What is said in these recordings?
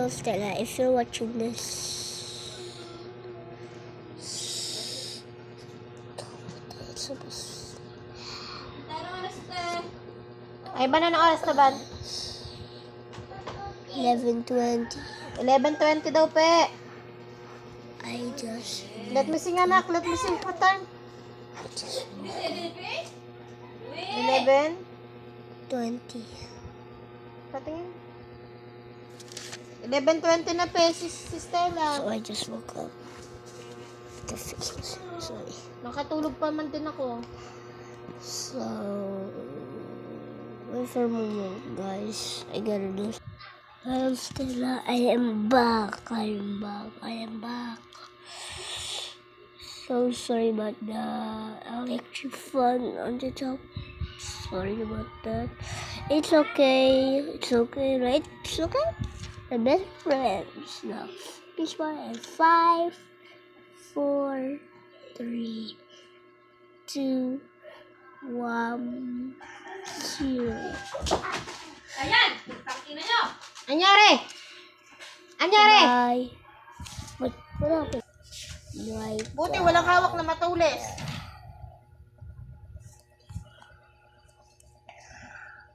Hello, Stella. If you're watching this, Ay, ba na oras na ba? 11:20. 11:20 daw, pe. I just Let me sing, anak. Let me sing. What time? 11:20. Patingin. 11:20 na, pe. Si Stella. So I just woke up to fix this. Sorry. Nakatulog pa man din ako. So wait for a moment, guys. I gotta do. Hello, Stella. I am back. I am back. So sorry about the electric fan on the top. Sorry about that. It's okay. It's okay, right? It's okay. The best friends now. Peace bye and 5, 4, 3, 2, 1, 0. Ayan! Takina nyo! Anyari! Anyari! Bye. Wait, what happened? Right. Buti walang hawak na matulis.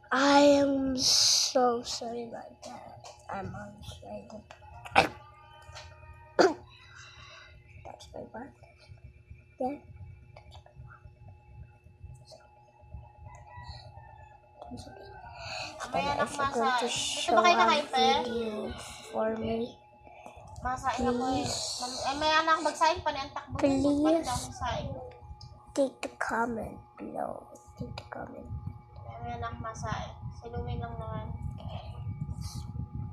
I am so sorry about that. I'm on straight. That's my butt. Yeah. Mamaya And I anak forgot masa. to Dito show ba kayo a nakain, pe? video for me. Masain ako eh. May anak magsaing pa niyan. Takbo Please. mo. Balik daw ng saing. Take the comment below. Take the comment. May anak masain. Silumin lang naman.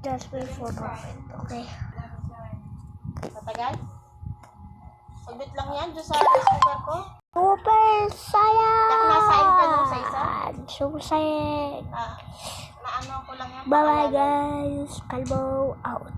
Just wait for a moment, okay? Matagal? Saglit lang yan. Diyos sa rice cooker ko. Super saya! Yak nasain ka nung sa isa? Super saya! Na ano ko lang yan. Bye bye guys! Kalbo out!